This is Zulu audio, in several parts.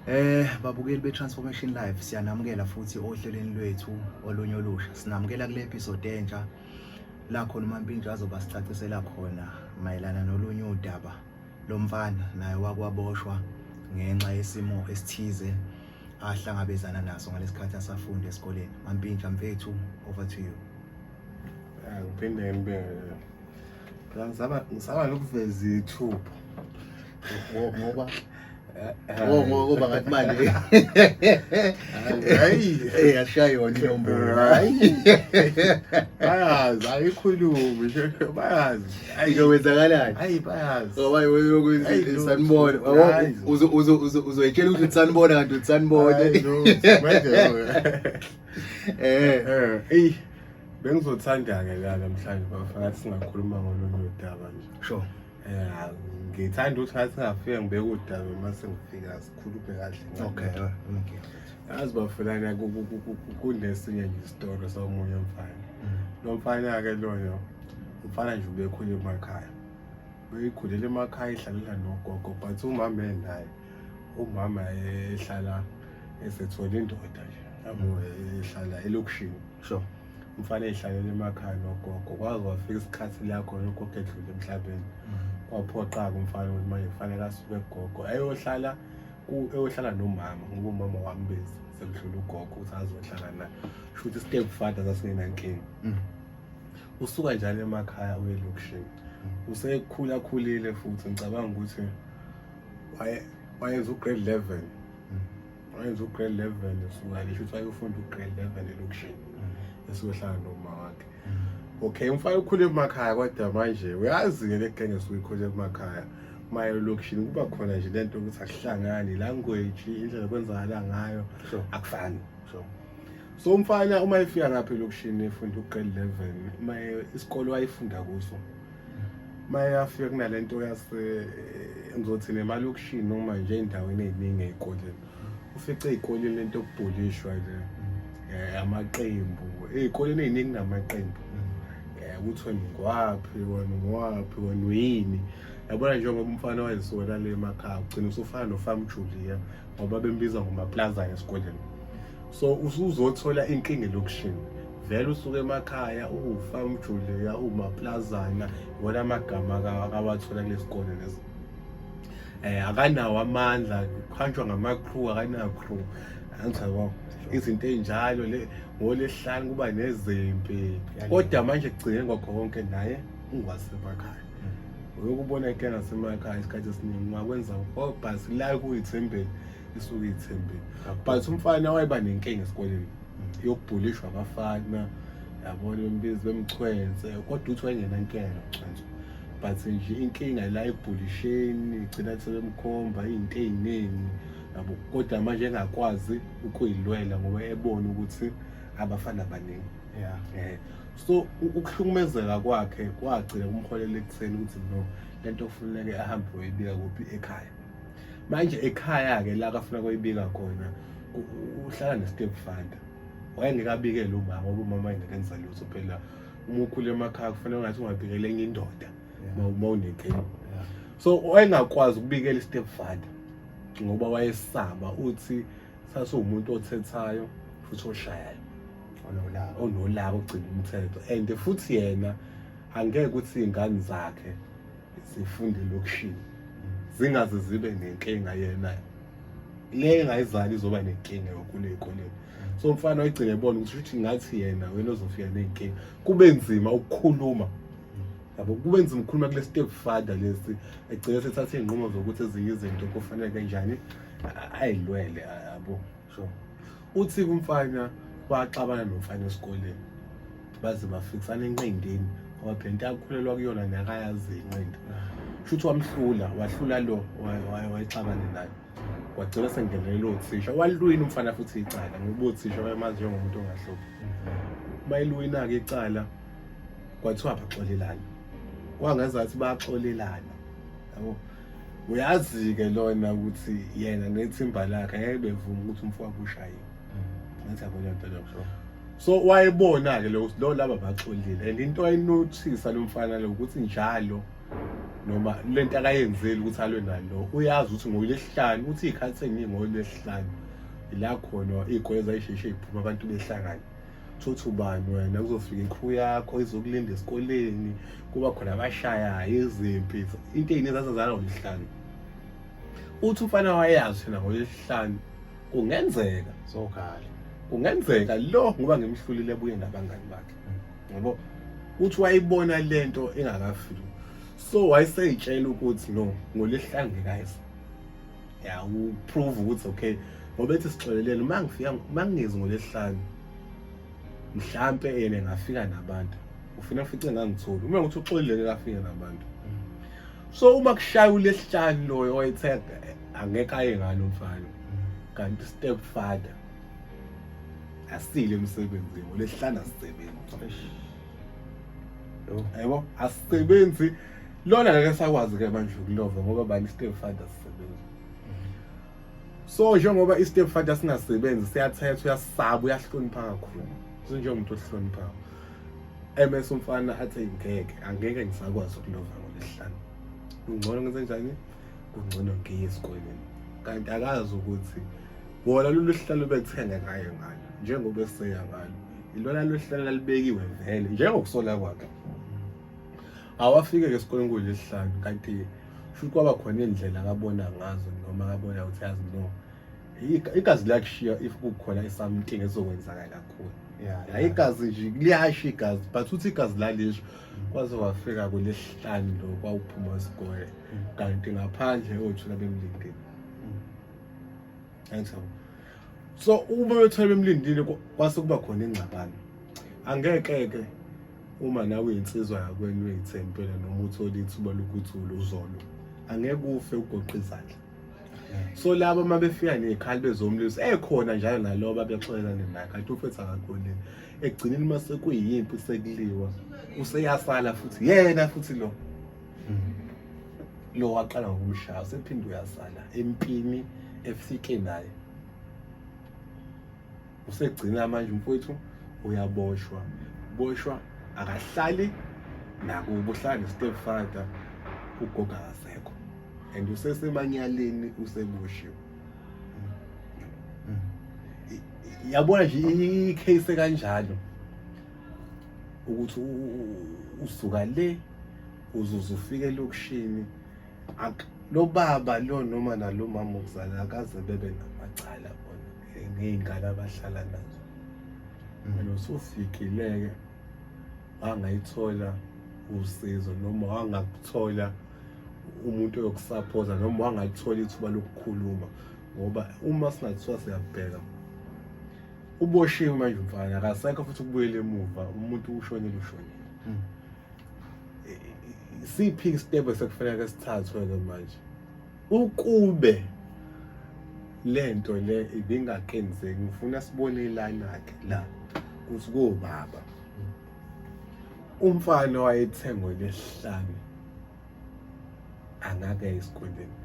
Babukeli be-Transformation Live, siyanamukela futhi ohlelweni lwethu olunye olusha. Sinamukela kule episode entsha la khona uMampintsha azoba sicacisela khona mayelana nolunye udaba lomfana naye wakwaboshwa ngenxa yesimo esithize ahlangabezana naso ngalesikhathi asafunda esikoleni. Mampintsha mfethu, over to you. Ngiphinde ngibeke ngisaba lokuveza ithupha Ngoba ngoba ngathi manje hayi ashaye yona inombolo. bayazi ayikhulumi bayazi Izowenzakalani? hayi bayazi Ngoba uyokwenza sanibona. Uzoyitshela ukuthi sanibona kanti utsanibona. bengizothanda-ke la namhlanje bafaka singakhuluma ngolunye udaba nje. Sure. Ngithanda ukuthi ngathi ngafika ngibeke udaba mase ngifika sikhulume kahle ngalo. Okay. Yazi bafana kunesinye nje isitori somunye umfana. Lo mfana-ke loyo umfana nje ubekhule emakhaya. Uyikhulela emakhaya ehlalela nogogo but umama naye umama ehlala esethola indoda nje. Yabo ehlala elokishini. Sure. Umfana ehlalela emakhaya nogogo kwaze wafika isikhathi la khona ugogo edlule emhlabeni. Kwaphoqa-ke umfana ukuthi manje kufanele asuke kugogo eyohlala nomama ngoba umama wambezi sekudlula ugogo ukuthi azohlala naye. Sho ukuthi step father sasingenankinga. Usuka njalo emakhaya uye elokishini. Usekhulile futhi ngicabanga ukuthi wayenza ugrade 11. Wayenza ugrade 11 usuka ngisho ukuthi wayefunda ugrade 11 elokishini. Esohlala nomama wakhe. Okay, umfana ukhule emakhaya kodwa manje uyazi-ke le genge esuke ikhule emakhaya maye elokishini kuba khona nje lento ukuthi akuhlangani language indlela kwenzakala ngayo akufani. So umfana uma efika ngapha elokishini efunda ugrade 11 maye isikole wayefunda kuso maye afika kunalento yase ngizothi nemalokishini noma nje endaweni eziningi ezikoleni ufice ezikoleni lento yokubhulishwa nje amaqembu ezikoleni eziningi namaqembu. Ukuthi wena ngwaphi wena uyini yabona njengoba umfana wayesuka le emakhaya ugcina usufana noFam Julia ngoba bembiza ngomaplaza esikoleni. So usuzothola inkinga elokishini vele usuke emakhaya uFam Julia umaplazana wona amagama akawathola kulesikole leso. Akanawo amandla kuhanjwa ngama-crew akanawo crew angithi izinto ezinjalo le ngolesihlanu kuba nezimpi kodwa manje kugcine ngakho konke naye ungwasemakhaya. Uyokubona inkinga nasemakhaya isikhathi esiningi ungakwenza bhasi la kuyithembeni isuke ithembeni but umfana wayeba nenkinga esikoleni yokubhulishwa abafana yabona bembizi bemchwenze kodwa uthi wayengenankinga nokuchwenza but nje inkinga la ebhulisheni igcina sebemkhomba izinto eziningi yabo kodwa manje engakwazi ukuyilwela ngoba ebona ukuthi abafana abaningi. So ukuhlukumezeka kwakhe kwagcina kumholela ekutheni ukuthi no lento kufanele ahambe uyibika kuphi ekhaya. Manje ekhaya-ke la akafuna kuyibika khona uhlala ne-step father wayengekabikele umama ngoba umama engekenza lutho phela uma ukhule emakhaya kufanele ungathi ungabikele enye indoda uma unenkinga. So wayengakwazi ukubikela i-step father ngoba wayesaba uthi sasuwumuntu othethayo futhi oshayayo onolaka ogcina umthetho and futhi yena angeke ukuthi izingane zakhe zifunde elokishini zingaze zibe nenkinga yena le engayizali izoba nenkinga yokule ezikoleni. So umfana wayegcina ebona ukuthi ngathi yena wena ozofika nenkinga kube nzima ukukhuluma yabo kube nzima ukukhuluma kule step father lesi egcina sethatha izinqumo zokuthi ezinye izinto kufanele kanjani ayilwele yabo. Uthi kumfana waxabana nomfana esikoleni baze bafikisana enqindini ngoba phela into yakhulelwa kuyona nakayazi inqindi. Shuthi wahlula lo wayexabana naye wagcina sengenelele othisha walwina umfana futhi icala ngoba othisha bayamazi njengomuntu ongahluphi. Bayilwina-ke icala kwathiwa baxolelana wangazathi bayaxolelana yabo. Uyazi-ke lona ukuthi yena nethimba lakhe ngeke bevuma ukuthi umfowabo ushaye ngathi yabo lento leyo. So wayebona-ke lo laba baxolile and into ayinothisa lo mfana lo ukuthi njalo noma lento akayenzeli ukuthi alwe nalo uyazi ukuthi ngolesihlanu uthi izikhathi eziningi ngolesihlanu ila khona igweza ayisheshe iphuma abantu behlangana thothi ubani wena kuzofika ikhru yakho izokulinda esikoleni kuba khona abashayayo izimpi into eziningi zasezala ngolesihlanu uthi ufana wayazi thina ngolesihlanu kungenzeka sokhala kungenzeka lo ngoba ngemhlulile buye nabangani bakhe yabo uthi wayibona lento engakafiki so wayeseyitshela ukuthi no ngolesihlanu ngekayisa ya uprove ukuthi okay ngoba ethi sixolelele mangingezi ngolesihlanu mhlambe yena engafika nabantu ufuna ufice ngangitholi uma ukuthi uxolile kafika nabantu so uma kushaya ulesihlanu lo oyithenga angeke aye ngalo mfana kanti stepfather asile emsebenzini ngolesihlanu asisebenzi yebo asisebenzi lona ngeke sakwazi ke manje ukulova ngoba bani stepfather sisebenza so njengoba istepfather singasebenzi siyathethwa uyasaba uyahlonipha kakhulu njengomuntu ohlonipha MS umfana athi angeke ngisakwazi ukulova ngolesihlanu ungcono ngenze njani ungcono ngiye esikoleni kanti akazi ukuthi bona lolu sihlalo bekuthenga ngaye ngalo njengoba eseya ngalo ilona lo sihlalo libekiwe vele njengokusola kwakhe awafike ke esikoleni ngolesihlanu kanti futhi kwaba khona indlela akabona ngazo noma akabona ukuthi yazi no igazi lakushiya if kukhona something ezokwenzakala kakhulu yeah igazi nje liyasha igazi but uthi igazi lalisho kwaze wafika kulesihlanu lo kwawuphuma isikole kanti ngaphandle othula bemlindile so uma bethole bemlindile kwase kuba khona ingxabano angeke ke uma nawe insizwa yakwenu uyithempela noma uthola ithuba lokuthi uluzolo angeke ufe ugoqa izandla so labo mabefika nekhali bezomlisa ekhona njalo naloba bexolelana naye kanti ufetha kakhulu egcineni mase kuyimpi sekuliwa useyasala futhi yena futhi lo waqala ngokumshaya sephinde uyasala empini efike naye usegcina manje mfowethu uyaboshwa akahlali nakubo uhlala stepfather ugoga akasekho and usesemanyaleni usebushiwe yabona nje icase kanjalo ukuthi usuka le uzuzufike lokushini lo baba lo noma nalo mama ukuzala akaze bebe namacala bona ngeyingane abahlala nazo mina usufikile wangayithola usizo noma wangakuthola umuntu oyokusupporta noma wangathola ithuba lokukhuluma ngoba uma singathiwa siyabheka uboshiwe manje mfana akasekho futhi ukubuyela emuva umuntu ushonile siphi step esekufanele sithathwe ke manje ukube lento le ibingakenzeki ngifuna sibone ilana yakhe la kuthi kubaba umfana wayethengwe lesihlanu angake esikoleni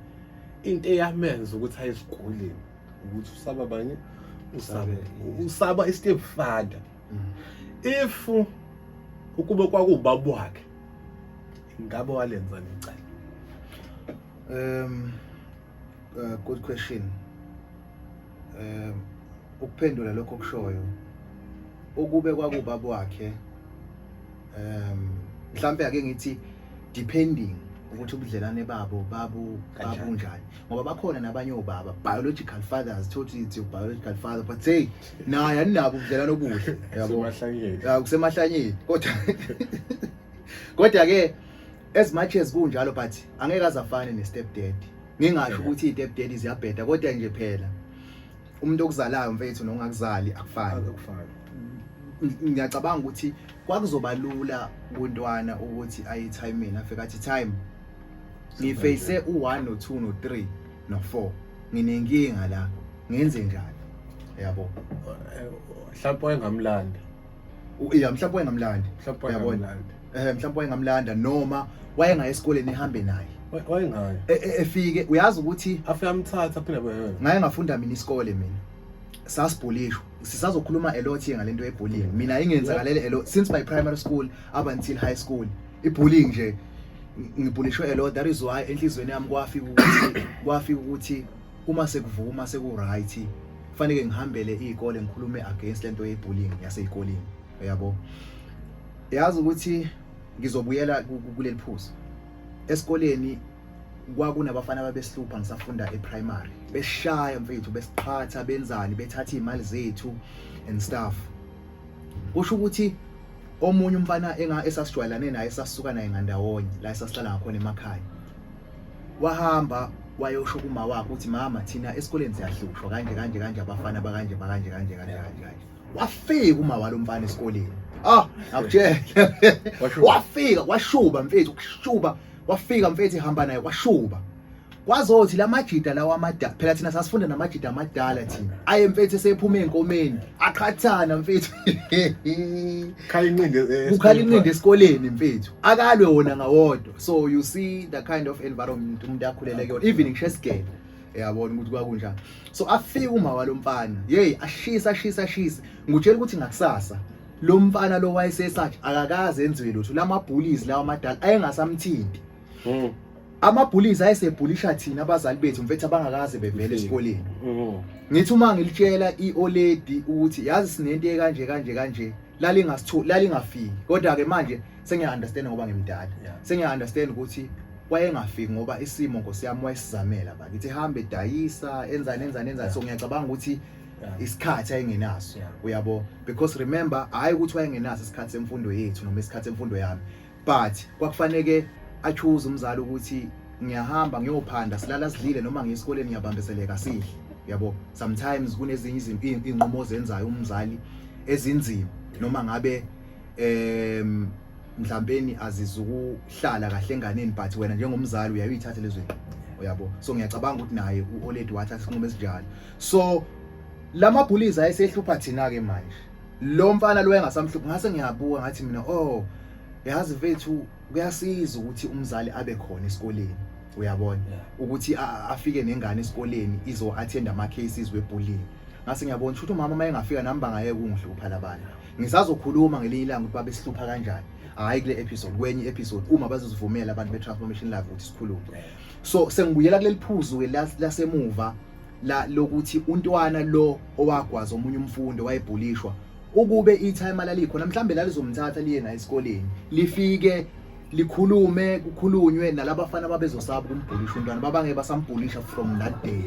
into eyamenza ukuthi aye esikoleni ukuthi usaba banye usaba istepfather if ukube kwakubaba wakhe ngabe walenza lecala good question ukuphendula lokho okushoyo ukube kwakubaba wakhe mhlambe ake ngithi depending ukuthi ubudlelane babo babunjani ngoba bakhona nabanye obaba biological fathers totally it's your biological father but say naye aninabo ubudlelane obuhle yabo kusemahlanyeni kodwa ke as much as kunjalo but angeke azafane ne step dad ngingasho ukuthi i step dad iziyabheda kodwa nje phela umuntu okuzalayo mfethu nongakuzali akufani ngiyacabanga ukuthi kwakuzoba lula kuntwana ukuthi ayi timing afika athi time ngiface u1 no2 no3 no4 nginenkinga la ngenze njani yabo mhlawumbe wayengamlanda mhlawumbe wayengamlanda yabona mhlawumbe wayengamlanda noma wayengaye esikoleni ehambe naye wayengayo efike uyazi ukuthi afika amthatha phela ngaye ngafunda mina isikole mina sasibhulishwa sisazokhuluma a lot ngalento yebullying mina ingenzakalele a lot since my primary school up until high school ibullying nje ngibhulishwe lo, that is why enhlizweni yami kwafika ukuthi uma sekuvuma seku-right kufanele ngihambele izikole ngikhulume against lento ye-bullying yaseyikoleni, yabo. Yazi ukuthi ngizobuyela kuleli phuzu. Esikoleni kwakunabafana ababesilupha ngisafunda e-primary, beshaya mfethu, besiqhatha, benzani, bethatha izimali zethu and stuff. Kusho ukuthi omunye umfana esasijwayelane naye esasuka naye ngandawonye la esasihlala ngakhona emakhaya, wahamba wayosho kuma wakhe ukuthi mama thina esikoleni siyahlushwa kanje abafana bakanje. Wafika uma walomfana esikoleni, akutshela wafika washuba mfethu, wafika mfethu ehamba naye washuba. Kwazothi lamajida lawa amadala, phela thina sasifunda namajida amadala thina, aye mfethu esephuma enkomeni aqhathana mfethu ukhala inqindi esikoleni mfethu, akalwe wona ngawodwa. So you see the kind of environment umuntu akhulele kuyona, even ngishesigele, yabona ukuthi kwakunjani. So afika uma walomfana, ashisa ngutshela ukuthi ngakusasa lo mfana lo wayesesathi akakaze enziwe lutho, lamabhullies lawa amadala ayengasamthinti. Amabhullies ayesebhulisha thina abazali bethu mfethu abangakaze bevele esikoleni. Ngithi uma ngilitshela ioledi ukuthi yazi sinento ekanje lalingafiki, kodwa ke manje sengiya-understand ngoba ngimdala, sengiya-understand ukuthi wayengafiki ngoba isimo Nkosi yami wayesizamela bakithi ehambe edayisa enzani. So ngiyacabanga ukuthi isikhathi ayengenaso, uyabo, because remember hayi ukuthi wayengenaso isikhathi semfundo yethu noma isikhathi semfundo yami, but kwakufanele achoose umzali ukuthi ngiyahamba ngiyophanda silala sidlile noma ngiyesikoleni ngiyabambeseleka sihle, yabo. Sometimes kunezinye izinqumo zenzayo umzali ezinzima noma ngabe mhlawumbe azizukuhlala kahle enganeni, but wena njengomzali uyayithatha lezo zinto, uyabo. So ngiyacabanga ukuthi naye uoledi wathatha isinqumo esinjalo. So lamabhullies ayesehlupha thina ke manje, lo mfana lo engasamhluphi ngase ngiyabuka ngathi mina yazi mfethu kuyasiza ukuthi umzali abe khona esikoleni, uyabona, ukuthi afike nengane esikoleni izo-attend ama-cases we-bullying. Ngase ngiyabona ukuthi umama uma engafika nami bangayeke ungihlupha labana. Ngisazokhuluma ngelinye ilanga ukuthi babesilupha kanjani, hayi kule episode, kwenye episode uma bazozivumela abantu be-Transformation Live ukuthi sikhulume. So sengibuyela kuleli phuzu lasemuva lokuthi untwana lo owagwaza omunye umfundi wayebhulishwa, ukube itime lalikhona mhlambe lalizomthatha liye naye esikoleni, lifike likhulume, kukhulunywe nalabafana ababezosaba ukumbhulisha untwana, babange basambhulisha from that day.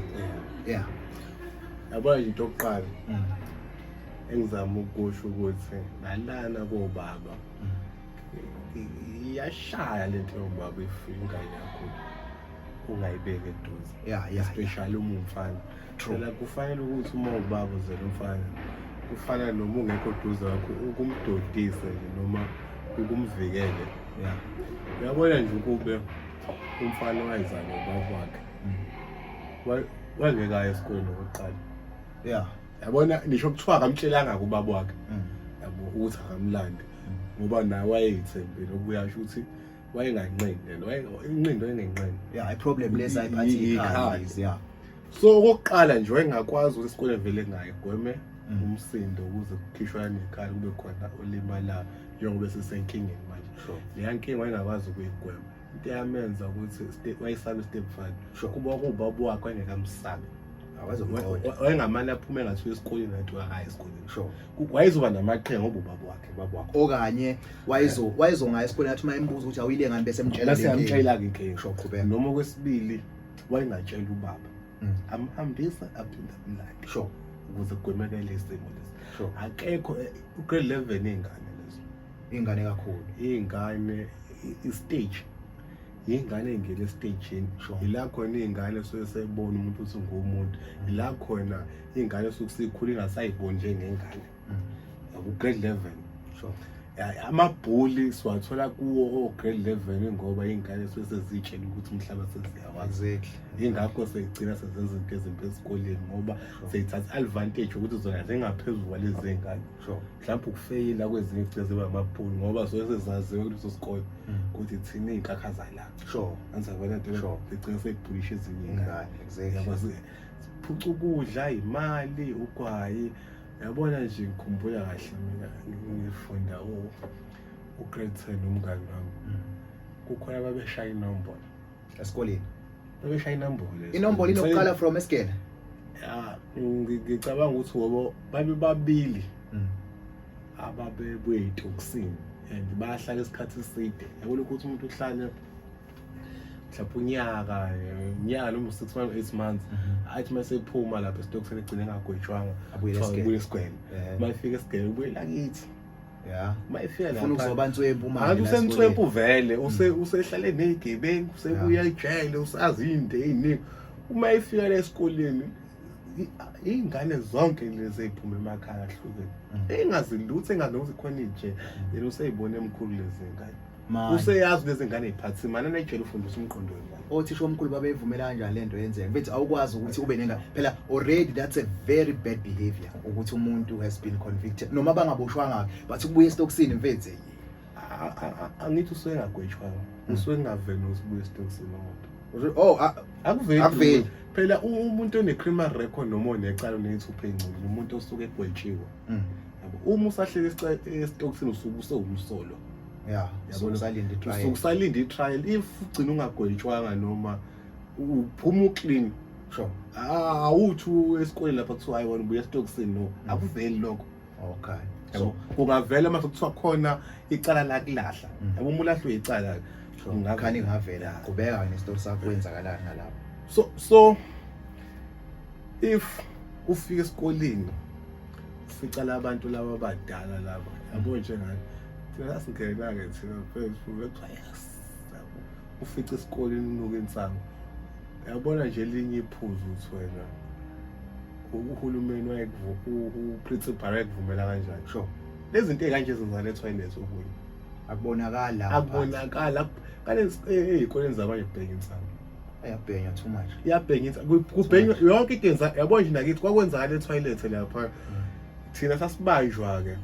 Yabona into yokuqala engizama ukusho ukuthi nalana kobaba iyashaya lento yobaba ifika ingane yakho ungayibeke eduze, especially uma umfana. Phela kufanele ukuthi uma ubaba uzela umfana kufana noma ungekho eduze wakho ukumdodise noma ukumvikele. Uyabona nje ukube umfana wayezana nobaba wakhe wangekaya esikoleni okokuqala, yabona nisho kuthiwa akamtshelanga kubaba wakhe, yabo, ukuthi akamlandi ngoba naye wayeyithembile, okuyasho ukuthi wayenganqindi, inqindo engenqindi, i-problem lesa ayiphathi. So okokuqala nje wayengakwazi ukuthi isikole vele ngayigweme umsindo ukuze kukhishwe nekhaya kube khona olimalayo njengoba sisenkingeni manje. Leya nkinga wayengakwazi ukuyigwema, into yamenza ukuthi wayesaba step 5 kuba ubaba wakhe wayengekamsabi, wayengamane aphume ngathiwa esikoleni nathi hayi esikoleni, wayezoba namaqhinga ngoba ubaba wakhe okanye wayezongaya esikoleni athi uma embuza ukuthi awuyile ngani bese amtshela inkinga, noma okwesibili wayengatshela ubaba amhambisa aphinde amlande ukuze kugwemekele isimo lesi. Akekho ugrade 11 ingane kakhulu, ingane istage, ingane engene estageni, ila khona ingane sesebona umuntu uthi ngumuntu, ila khona ingane sokusikhula ingasayiboni njengengane, grade 11. Amabhuli siwathola kuwo grade 11 ngoba ingane sesezitshela ukuthi umhlaba sesiyawazi, ingakho seyigcina sezenza izinto ezimbi esikoleni ngoba seyithatha advantage ukuthi zona zingaphezulu kwalezi zingane, mhlawumbe ukufeyila kwezinye izici ziba amabhuli ngoba sezaziwe kuleso sikole ukuthi thina izinkakha zala, anzabona nto sigcina sekubhulisha ezinye ingane, siphuca ukudla, imali, ugwayi. Yabona nje ngikhumbula kahle mina ngifunda ugrade 10 umngane wami, kukhona ababeshaya inombolo esikoleni babeshaya inombolo inokuqala from esikele ngicabanga ukuthi ngoba babili ababebuye etokisini and bahlala isikhathi eside yabona ukuthi umuntu uhlale mhlawumbe unyaka noma 6 months 8 months athi mase ephuma lapha esitokisini egcine engagwetshwanga abuye esigwele mayifika esigwele ubuye lakithi mayifika lapha ufuna ukuzoba nswempu manje manje usenswempu vele usehlale nezigebengu usebuya ejele usazi into eziningi uma ifika la esikoleni ingane zonke lezi eziphuma emakhaya ahlukene engaziluthe enganokuthi khona nje yena useyibona emkhulu lezi ngane useyazi lezi ngane eziphathi mana nejele ufundisa umqondo wengane othisha omkhulu babevumela kanjani lento yenzeka bethi awukwazi ukuthi ube nenga phela already that's a very bad behavior ukuthi umuntu has been convicted noma bangaboshwanga but ukubuya esitokisini mfethu angithi usengagwetshwanga usengaveni usibuya esitokisini akuveli phela umuntu one-criminal record noma onecala oneyithupha encane umuntu osuke egwetshiwe uma usahlele esitokisini usuke usewumsolo usalinde i-trial if ugcina ungagwetshwanga noma uphuma uclean awuthi esikoleni lapha kuthiwa hayi wona ubuya esitokisini no akuveli lokho so kungavela mase kuthiwa khona icala lakulahla yabo uma ulahlwe icala ngakhani ingavela qhubeka nestori sakho kwenzakalani ngalapho so if ufika esikoleni ufica labantu laba abadala laba yabo nje ngani thina asingena ke thina Facebook ufica esikoleni unuka insango yabona nje elinye iphuzu uthi wena uhulumeni uprincipal ekuvumela kanjani lezi zinto ezikanje zenzana e-toilet okunye akubonakala kale ezikoleni zabanye kubheka insango ayabhenya too much iyabhenya kubhenya yonke into yenza yabona nje nakithi kwakwenzakala e-toilet lapha thina sasibanjwa ke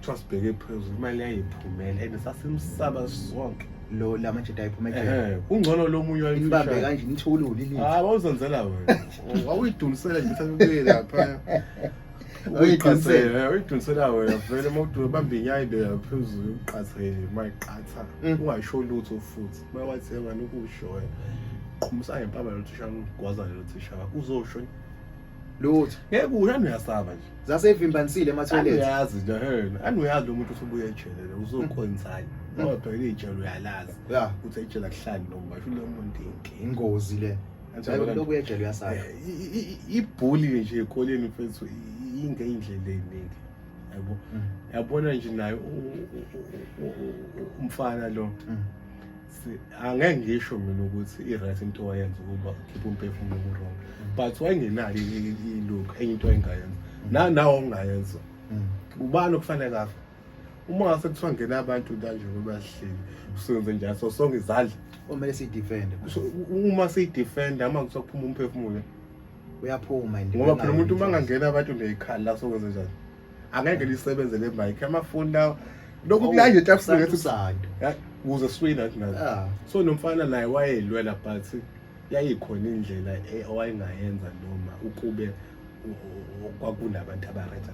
sibheke phezulu imali yayiphumela and sasimsaba sonke lo lamanje ayiphumela ungcono lo munye wayibambe kanje nithulule ilini wawuzenzela wena wawuyidunisela nje mhlawumbe lapha uyidunisela wena vele mawudume bambe inyayi beka phezulu uqathele mayiqatha ungasho lutho futhi mawathi yabani ukusho wena qhumisa ngempama lo thisha ngigwaza lo thisha uzosho lutho ngeke uyani uyasaba nje zasevimbanisile ema-toilet uyazi nje anuyazi lo muntu usubuye ejele uzokhonzani ngoba phela ijele uyalazi uthi ejele akuhlali noma basho lo muntu ingozi le lokhu ejele uyasaba ibhuli nje ekoleni mfethu ingeyindlela eziningi yabo yabona nje nayo umfana lo angeke ngisho mina ukuthi i-right into wayenza ukuba khipha umphefumulo ku-wrong but wayengenalo ilokhu enye into engayenza nawo ongayenza ubani okufanele kafa uma ngase kuthiwa ngena abantu kanje ngoba bahleli usenze njalo so sonke izandla omele siyidefend uma siyidefend ama kuthiwa kuphuma umphefumulo uyaphuma ngoba phela umuntu uma ngangena abantu ngekhala la sokwenza njalo angeke lisebenze le mic amafoni lawo lokhu kulanje tafuna ngathi usando ukuze swina athi nazo so nomfana naye wayelwela but yayikhona indlela owayengayenza noma ukube kwakunabantu abarayitha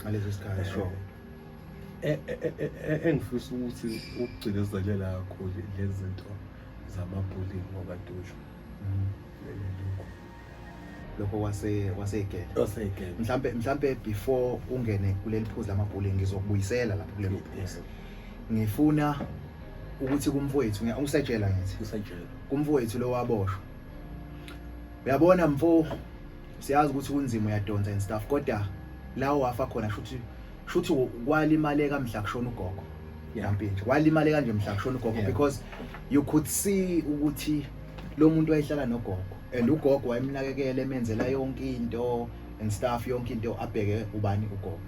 ngaleso sikhathi sure engifisa ukuthi ukugcinezelela kakhulu lezi zinto zamabullying ngokadusho lokho wasegele mhlambe before ungene kuleli phuzu lamabullying ngizokubuyisela lapho kulelo phuzu ngifuna ukuthi kumfowethu usejela ngithi kumfowethu lo waboshwa uyabona mfo siyazi ukuthi kunzima uyadonsa and stuff kodwa lawo wafa khona shuthi kwalimale kamhla kushona ugogo yampinje walimale kanje mhla kushona ugogo because you could see ukuthi lo muntu wayehlala nogogo and ugogo wayemnakekela emenzela yonke into and stuff yonke into abheke ubani ugogo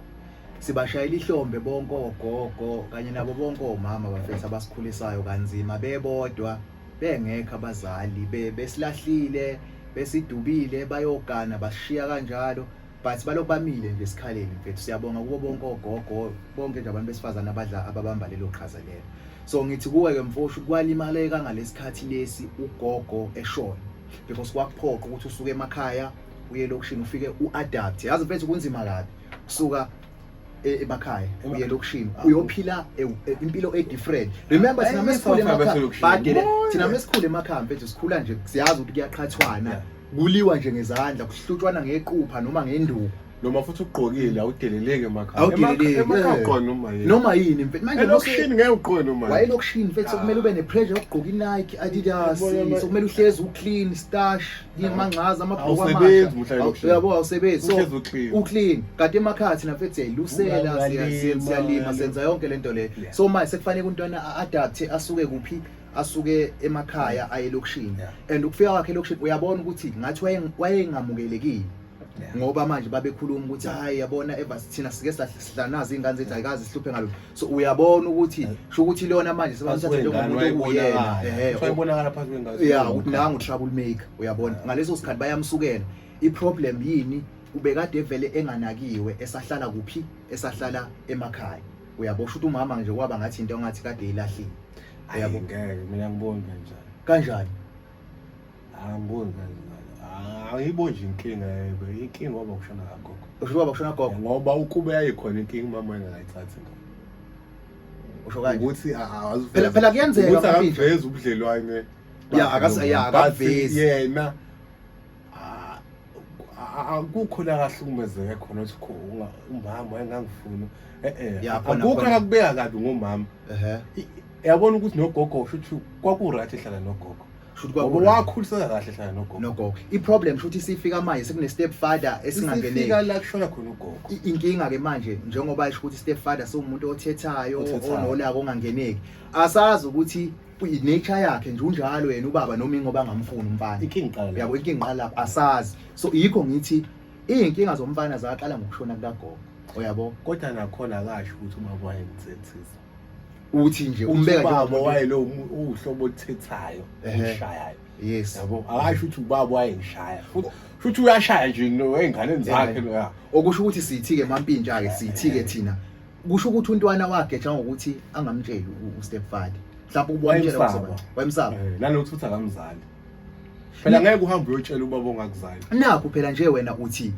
sibashayela ihlombe bonke ogogo kanye nabo bonke omama bafethu abasikhulisayo kanzima bebodwa bengekho abazali besilahlile besidubile bayogana bashiya kanjalo but balokhu bamile nje esikhaleni mfethu siyabonga kubo bonke ogogo bonke nje abantu besifazana ababamba lelo qhaza lelo so ngithi kuwe ke mfowethu kwalimale ngalesikhathi lesi ugogo eshona because kwakuphoqa ukuthi usuke emakhaya uye lokishini ufike uadapt yazi mfethu kunzima kabi kusuka emakhaya uye elokishini uyophila impilo different. Remember thina mesikhule emakhaya badele thina mesikhule emakhaya mfethu sikhula nje siyazi ukuthi kuyaqhathwana kuliwa nje ngezandla kuhlutshwana ngequpha noma ngenduku noma futhi ugqokile awudeleleke emakhaya noma yini mfethu manje elokishini ngeke ugqoke noma wayelokishini mfethu kumele ube nepressure yokugqoka iNike Adidas sokumele uhlezi uclean stash imancaza amabhuku amasha yabo awusebenzi so uclean kanti emakhaya thina mfethu siyayilusela siyalima senza yonke lento le so manje sekufanele untwana adapt asuke kuphi asuke emakhaya ayelokishini and ukufika kwakhe elokishini uyabona ukuthi ngathi wayengamukelekile ngoba manje babekhuluma ukuthi hayi yabona eva thina sike sihlanaza ingane zethu ayikazi sihluphe ngalo so uyabona ukuthi sho ukuthi lona manje sebamthatha njengomuntu okuyena uyabonakala phansi kwengane ukuthi nangu trouble maker uyabona ngaleso sikhathi bayamsukela iproblem yini ubekade vele enganakiwe esahlala kuphi esahlala emakhaya uyabona ukuthi umama nje kwaba ngathi into engathi kade ilahlile uyabona ngeke mina ngibona kanjani angiboni ayibonje inkinga inkinga ngoba kushona kagogo usho kushona gogo ngoba ukube yayikhona inkinga mama engayithathi usho kanje ukuthi phela kuyenzeka ukuthi akaveze ubudlelwane akavezi yena akukho la kahlukumezeke khona ukuthi umama wayengangifuna akukho akubeka kabi ngomama yabona ukuthi nogogo futhi kwakurathi ehlala nogogo ngoba wakhuliseka kahle ehlala nogogo iproblem futhi sifika manje sekune stepfather esingangeneki sifika la kushona khona ugogo inkinga ke manje njengoba isho ukuthi stepfather somuntu othethayo onolaka ongangeneki asazi ukuthi nature yakhe nje unjalo yena ubaba noma ingoba angamfuni umfana inkinga yabo inkinga lapha asazi so yikho ngithi inkinga zomfana zaqala ngokushona kukagogo uyabo kodwa nakhona akasho ukuthi ubaba wayemthethisa uthi nje umbeka ubaba wayelo uhlobo othethayo ushayayo yes yabo akasho ukuthi ubaba wayengishaya futhi uyashaya nje noengane zakhe lo okusho ukuthi sithi ke mampintsha ke sithi ke thina kusho ukuthi untwana wakhe njengokuthi angamtsheli ustepfather mhlawumbe ubonjela ukuthi wayemsaba nanokuthi futhi akamzali phela ngeke uhambe uyotshela ubaba ongakuzali nakho phela nje wena uthi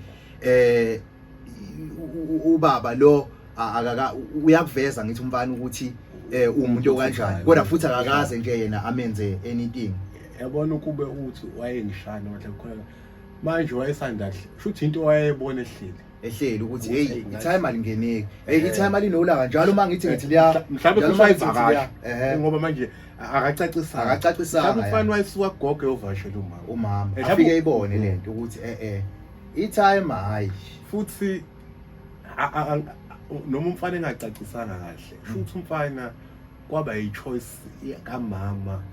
ubaba lo akaka uyakuveza ngithi umfana ukuthi umuntu okanjani kodwa futhi akakaze nje yena amenze anything yabona ukube uthi wayengishana manje khona manje wayesanda futhi into wayebona ehleli ukuthi hey itime alingeneki hey itime alinolaka njalo mangithi liya mhlawumbe kusayivakasha ngoba manje akacacisanga umfana wayisuka gogo eyovashela umama afike ibone lento ukuthi itime hayi futhi noma umfana engacacisanga kahle futhi umfana kwaba yichoice kamama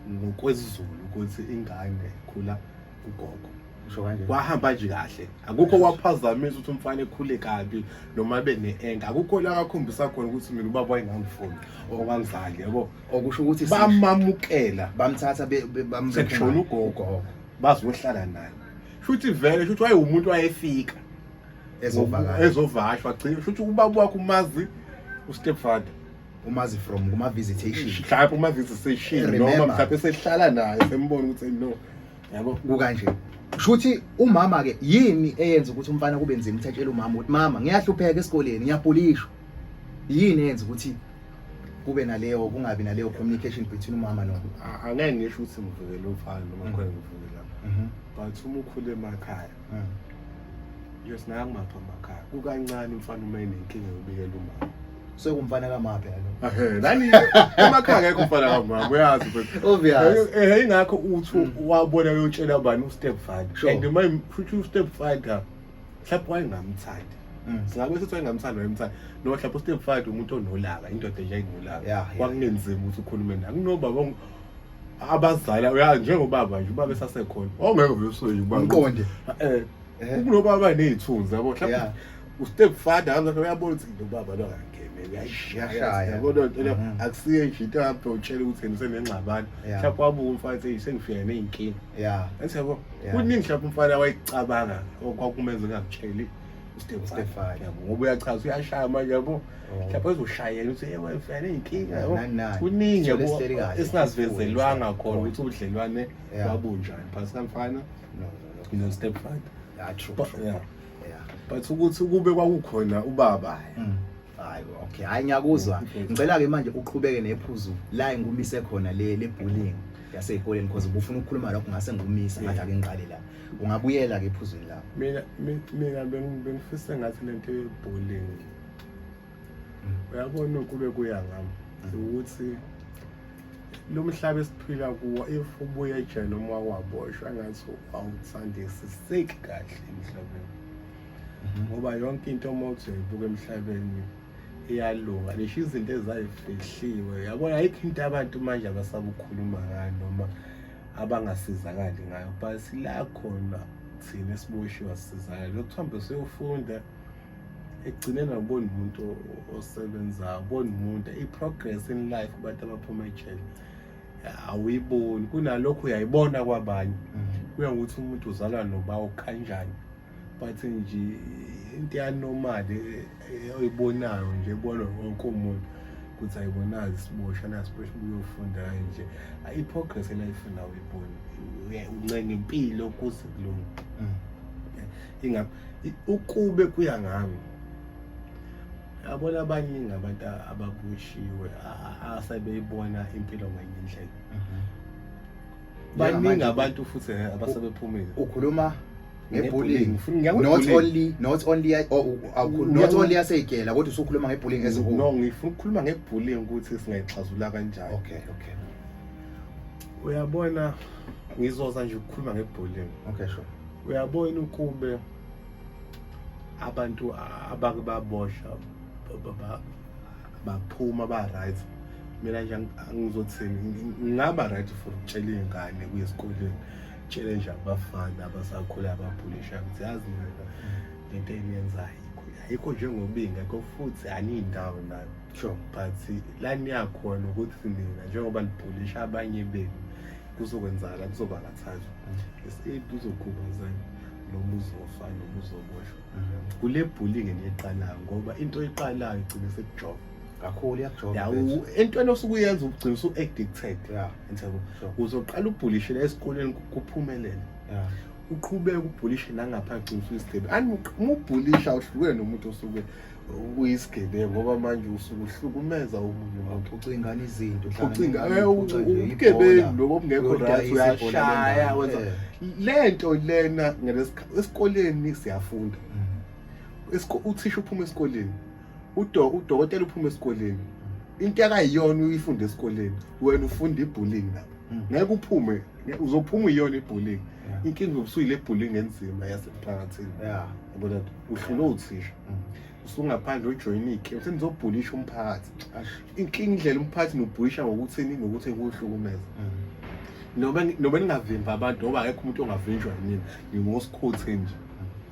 ngokwezizulu ukuthi ingane ikhula ugogo usho kanje kwahamba nje kahle akukho kwaphazamisa ukuthi umfana ekhule kabi noma bene-enga akukho la akakhombisa khona ukuthi mina ubaba wayengangifuni okangizali yabo okusho ukuthi bamamukela bamthatha bamshona ugogo bazohlala naye futhi vele futhi wayeumuntu wayefika ezovashwa gcina futhi ubaba wakhe umazi ustepfather umazi from kuma visitation mhlawumbe uma visitation noma mhlawumbe sehlala naye sembona ukuthi no yabo kukanje shuthi umama ke yini eyenza ukuthi umfana kube nzima uthatshela umama ukuthi mama ngiyahlupheka esikoleni ngiyapulishwa yini eyenza ukuthi kube naleyo kungabi naleyo communication between umama angeke ngisho ukuthi mvikele umfana noma khona ngivikela but uma ukhule emakhaya yosina ngapha emakhaya kukancane umfana uma enenkinga yobikela umama sekumfana kamaphi yalo nani emakhaya ngeke umfana kamama uyazi but obvious ingakho uthi wabona uyotshela bani ustepfather and my futhi ustepfather mhlawumbe wayengamthandi singabe sithi wayengamthandi wayemthandi noma mhlawumbe ustepfather umuntu onolaka indoda nje ayinolaka kwakungenzima ukuthi ukhulume naye kunobaba abazala uyazi njengobaba nje ubaba esasekhona ongeke uyosoya ubaba umqonde kunobaba nezithunzi yabo mhlawumbe ustepfather angabe uyabona ukuthi ubaba lo yashaya yabona into akusiye nje into apho utshela ukuthi usenengxabano mhlawumbe wabuka umfana ethi sengifika nezinkinga ethi yabo kuningi mhlawumbe umfana wayicabanga okwakumenza ngakutsheli ustepfather yabo ngoba uyachaza uyashaya manje yabo mhlawumbe ezoshayela ukuthi wayefika nezinkinga yabo kuningi yabo esingazivezelwanga khona ukuthi ubudlelwane babunjani phakathi kamfana no stepfather true yeah. But ukuthi kube kwakukhona ubaba Hayi okay hayi ngiyakuzwa ngicela ke manje uqhubeke nephuzu la engumise khona le bullying yaseyikoleni because ubufuna ukukhuluma lokho ngase ngumisa ngathi ake ngiqale la ungabuyela ke ephuzweni la mina bengifisa ngathi lento ye-bullying uyabona kube kuya ngami ukuthi lo mhlaba esiphila kuwo if ubuye ejele noma waboshwa ngathi awuthandisiseki kahle emhlabeni ngoba yonke into mawuzoyibuka emhlabeni iyalunga lesho izinto ezayifihliwe yabona ayikho into abantu manje abasabukhuluma ngayo noma abangasizakali ngayo but la khona thina esiboshiwe sisizakala lokuthambe seyofunda ekugcineni awuboni umuntu osebenzayo ubona umuntu i-progress in life abantu abaphuma ejele awuyiboni kunalokho uyayibona kwabanye kuya ukuthi umuntu uzalwa nobawo kanjani but nje into yanormali oyibonayo nje ebona wonke umuntu ukuthi ayibonayo isiboshwa nasibosha uyofunda nje i-progress life nawo uyibona uncenga impilo kuze kulunga ingapha ukube kuya ngami yabona abaningi abantu ababushiwe asebeyibona impilo ngenye indlela baningi abantu futhi abasebephumile ukhuluma ngebullying not only yaseyigela kodwa usukhuluma ngebullying ezinkulu no ngifuna ukukhuluma ngebullying ukuthi singayixazulula kanjani okay uyabona ngizoza nje ukukhuluma ngebullying okay sure uyabona ukube abantu abake babosha baphuma ba right mina nje angizothini ngaba right for ukutshela izingane kuyesikoleni challenge abafana abasakhula ababhulisha ukuthi yazi mina lento eniyenzayo ayikho njengobinga ngekho futhi anindawo nayo sure but la niyakhona ukuthi mina njengoba nibhulisha abanye benu kuzokwenzala kuzoba kathathu esithi uzokhubazana noma uzofa noma uzoboshwa kule bullying eniyiqalayo ngoba into eyiqalayo igcina sekujova kakhulu yakujoba yawu entweni osukuyenza ugcina usu-addicted yabo uzoqala ubhulishe la esikoleni kuphumelele uqhubeka ubhulishe nangapha gcina usuyisigebe umubhulisha awuhlukene nomuntu osuke uyisigebengu ngoba manje usuke uhlukumeza omunye umuntu ucingana izinto ucinga ubugebengu lokho obungekho right uyashaya wenza lento lena esikoleni siyafunda uthisha uphuma esikoleni udokotela uphuma esikoleni into yakayiyona uyifunda esikoleni wena ufunda ibullying lapho ngeke uphume uzophuma iyona ibullying inkinga ubusuyile bullying enzima yasemphakathini yabona uhlule uthisha usungaphandle ujoin ikhe usenzobhulisha umphakathi inkinga indlela umphakathi nobhulisha ngokuthini nokuthi kuhlukumeza noma ningavimba abantu ngoba akekho umuntu ongavinjwa yini ngingosikhothe nje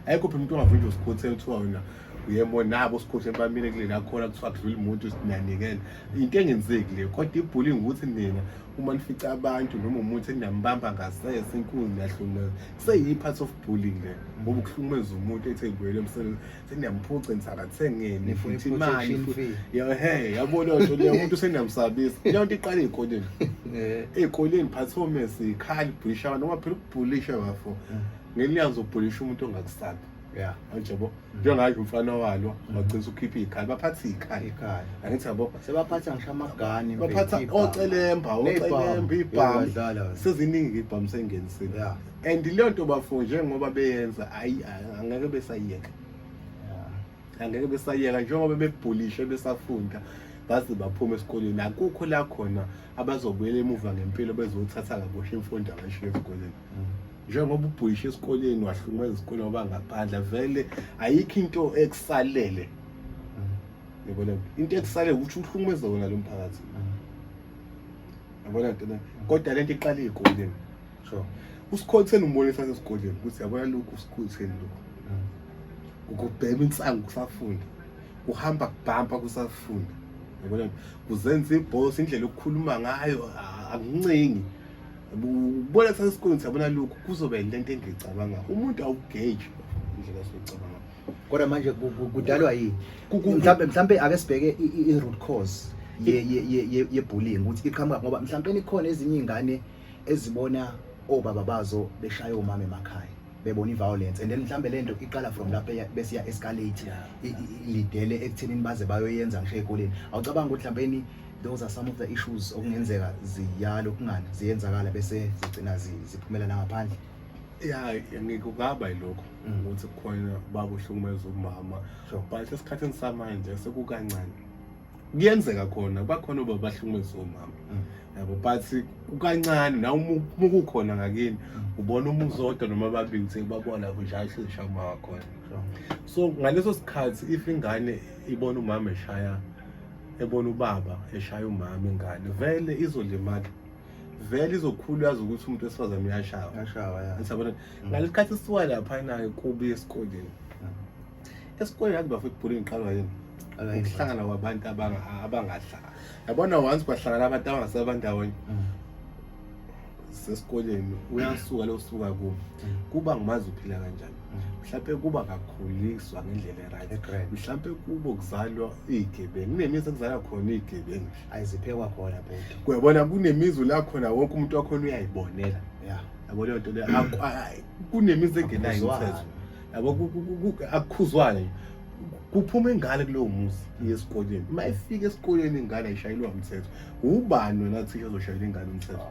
ayikho umuntu ongavinjwa usikhothe uthiwa wena uyemo nabo sikhothe bamile kule la khona kuthiwa kudlula umuntu sinanikela into engenzeki le kodwa ibullying ukuthi nina uma nifica abantu noma umuntu enambamba ngasese inkulu yahlunga seyi-part of bullying le ngoba ukuhlukumeza umuntu ethe ngibuyele emsebenzini seniyamuphuca nisakathengene futhi imali yabona nto leyo umuntu seniyamsabisa leyo nto iqala ey'koleni ey'koleni performance ikhali ibhulisha noma phela ukubhulisha bafo ngelinye uzobhulisha umuntu ongakusabi anjebo njengayo umfana walo wagcina ukhipha ikhali baphatha ikhali angithi yabo sebaphatha ngisho amagani baphatha ocelemba ibhamu seziningi ibhamu sengenisile and leyo nto bafo njengoba beyenza angeke besayiyeka angeke besayiyeka njengoba bebhulishe besafunda baze baphuma esikoleni akukho la khona abazobuyela emuva ngempilo bezothatha kabosha imfundo abashiye esikoleni njengoba ubhulisha esikoleni wahlumeza isikoleni ngoba ngaphandle vele ayikho into ekusalele yabona into ekusalele ukuthi uhlumeza wona lo mphakathi yabona nto kodwa lento iqala ezikoleni sure usikhotheni umbonisa esikoleni ukuthi yabona lokhu usikhotheni lokhu ukubhema insangu kusafunda uhamba kubhampa kusafunda yabona kuzenza iboss indlela okukhuluma ngayo akuncingi ubona sasikoleni siyabona lokhu kuzoba lento engicabanga umuntu awugauge indlela sokucabanga kodwa manje kudalwa yini mhlambe ake sibheke i-root cause ye bullying ukuthi iqhamuka ngoba mhlambe ikhona ezinye izingane ezibona obaba bazo beshaya omama emakhaya bebona i-violence and then mhlambe lento iqala from lapho bese ya escalate lidele ekuthenini baze bayoyenza ngisho ezikoleni. Awucabanga ukuthi mhlawumbe those are some of the issues okungenzeka ziyalo kungani ziyenzakala bese zigcina ziphumela nangaphandle? Ya ngikugaba yilokho ukuthi kukhona baba uhlukumeza umama but esikhathini samanje sekukancane kuyenzeka khona bakhona obabahlukumeza umama yabo but ukancane na umukukhona ngakini ubona umuzodwa noma ababili sebabona kunjalo sisha uma wakhona. So ngaleso sikhathi if ingane ibona umama eshaya ebona ubaba eshaya umama ingane vele izolimala vele izokhulu yazi ukuthi umuntu wesifazane uyashawa ya ngiyabona ngalesikhathi siwa lapha naye kubi esikoleni akubafuthi bullying iqalwa yini ukuhlangana kwabantu abangahlanga yabona once kwahlangana abantu abangasabantu ndawonye sesikoleni uyasuka lo suka kuba ngimazi uphila kanjani mhlawumbe kuba kakhuliswa ngendlela right mhlawumbe kubo kuzalwa izigebengu kunemizi ekuzalwa khona izigebengu ayiziphekwa khona bhuti kuyabona kunemizi la khona wonke umuntu wakhona uyayibonela yabo leyo nto le kunemizi engenayo imithetho yabo akukhuzwane kuphuma ingane kulowo muzi yesikoleni mayifika esikoleni ingane ayishayilwa umthetho ubani wena thisha ozoshayela ingane umthetho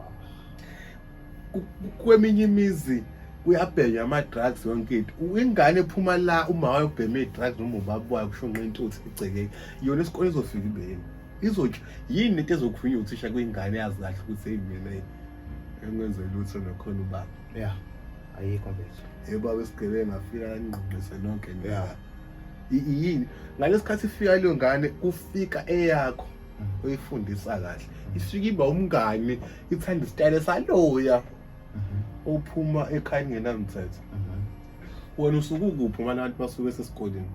kweminye imizi uyabhenya ama-drugs yonke into ingane ephuma la uma wayobhema i-drugs noma ubaba wayo kushonqa intuthu igcekeke yona esikoleni izofika ibeni izotsho yini into ezokhunywa uthisha kwingane yazi kahle ukuthi eyimina engenze lutho nakhona ubaba ayikho mfethu ubaba esigebengu ngafika angqongqise lonke yini ngalesikhathi ifika leyo ngane kufika eyakho oyifundisa kahle ifika iba umngane ithanda isitayile saloya uphuma ekhaya ngenamthetho wena usukukuphi uma abantu basuke sesikoleni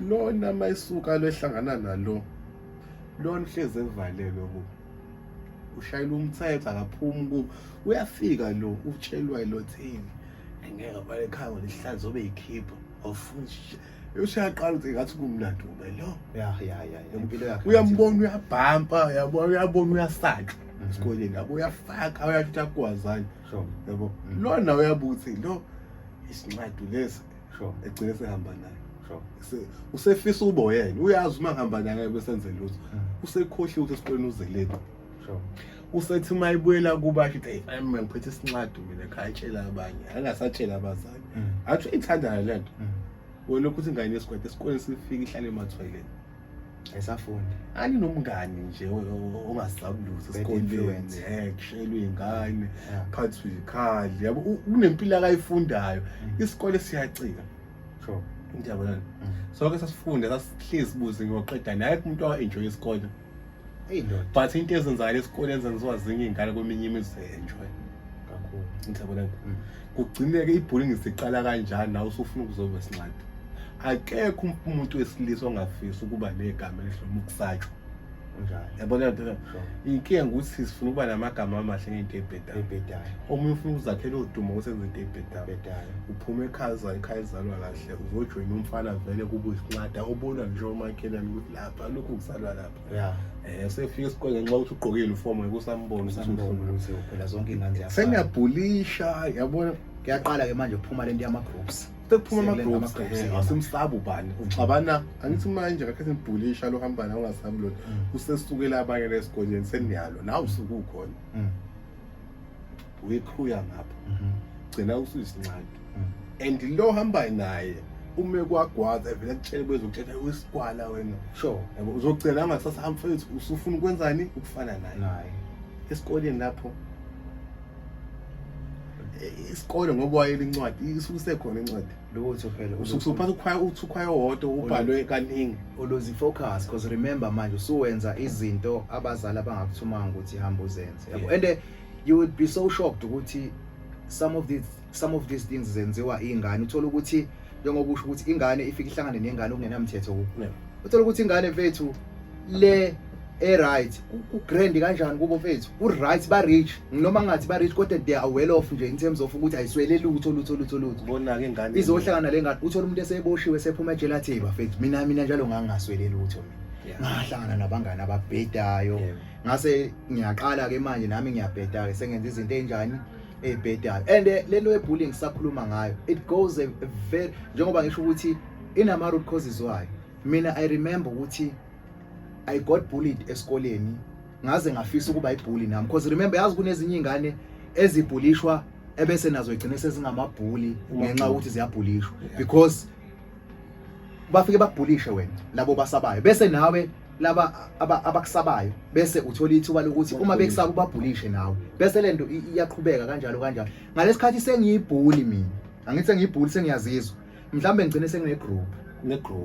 lona mayisuka lo ehlangana nalo lona uhleze evalelwe ushayela umthetho akaphumi kubo uyafika lo utshelwa lo thini ngeke bale ekhaya ngihlanze obe yikhipha awufuni ushaqala ukuthi ngathi kumnandi ube lo impilo yakhe uyambona uyabhampa uyabona uyasaka esikoleni yabo uyafaka uyashuta kwazani yabo lona uyabuthi lo isincwadi lesi egcine sehamba naye usefisa ube yena uyazi uma ngihamba naye besenze lutho usekhohliwe ukuthi esikoleni uzeleni usethi mayibuyela kuba shithi hey ngiphethe isincwadi mina ekhaya tshela abanye angasatshela abazali athi ithanda lento wena ukuthi ingane yesigwede esikoleni sifika ihlale emathweleni ayisafundi ani nomngani nje ongasabuluza esikoleni kushelwe ingane phathwe ikhali yabo kunempilo akayifundayo isikole siyacika ngiyabona so ke sasifunda sasihlezi sibuze ngoqeda naye umuntu owa-enjoy isikole but into ezenzakala esikoleni zenziwa zinye iy'ngane kweminye imizi enjoy kakhulu ngiyabona kugcineke ibullying isiqala kanjani nawe usufuna ukuzoba esincane akekho umuntu wesilisa ongafisa ukuba negama elihloma ukusatshwa njalo yabona nto inkinga ukuthi sifuna ukuba namagama amahle ngento ebhedayo omunye ufuna ukuzakhela udumo usenze into ebhedayo uphuma ekhaya izalwa kahle uzojoyina umfana vele kuba isincada obona nje omakhelane ukuthi lapha lokhu kusalwa lapha sefika esikoleni ngenxa ukuthi ugqoke uniform ngekusambona ukuthi phela zonke ingane ziyafana seniyabhulisha yabona kuyaqala ke manje ukuphuma lento yama-groups sekuphuma ama-groups asimsabi ubani ucabana angithi manje kakhathi nibhulisha lo hamba nawe ungasabi lona usesukela abanye lesikoleni seniyalo nawe usuke ukhona uyekhuya ngapha gcina usuyisincane and lo hamba naye ume kwagwaza vele kutshele bezokutshela usikwala wena yabo uzogcina angasasa mfethu usufuna ukwenzani ukufana naye esikoleni lapho isikole ngoba wayela incwadi isusekhona incwadi lutho phela usuphatha ukhaya wodwa ubhalwe kaningi uluzi focus because remember manje usuwenza izinto abazali abangakuthumanga ukuthi ihamba uzenze yabo and you would be so shocked ukuthi some of these things zenziwa ingane uthola ukuthi njengoba usho ukuthi ingane ifika ihlangane nengane okungenamthetho uthola ukuthi ingane mfethu le right ugrand kanjani kubo mfethu uright ba rich noma ngathi ba rich kodwa they are well off nje in terms of ukuthi ayiswele lutho bona ke ingane izohlangana le ngane uthola umuntu eseboshiwe sephuma ejele athi bafethu mina njalo ngangaswele lutho ngahlangana nabangani ababhedayo ngase ngiyaqala ke manje nami ngiyabheda ke sengenza izinto enjani ebhedayo. And lento ye-bullying sakhuluma ngayo, it goes a very, njengoba ngisho ukuthi inama root causes why. Mina I remember ukuthi I got bullied esikoleni, ngaze ngafisa ukuba ibully nami, because remember yazi kunezinye ingane ezibhulishwa ebese nazo igcine sezingamabhuli ngenxa ukuthi ziyabhulishwa, because bafike bakubhulishe wena labo basabayo, bese nawe laba abakusabayo bese uthola ithuba lokuthi uma bekusaba ubabhulishe nawe, bese lento iyaqhubeka kanjalo. Ngalesikhathi sengiyibhuli mina, angithi sengiyibhuli, sengiyazizwa, mhlambe ngigcine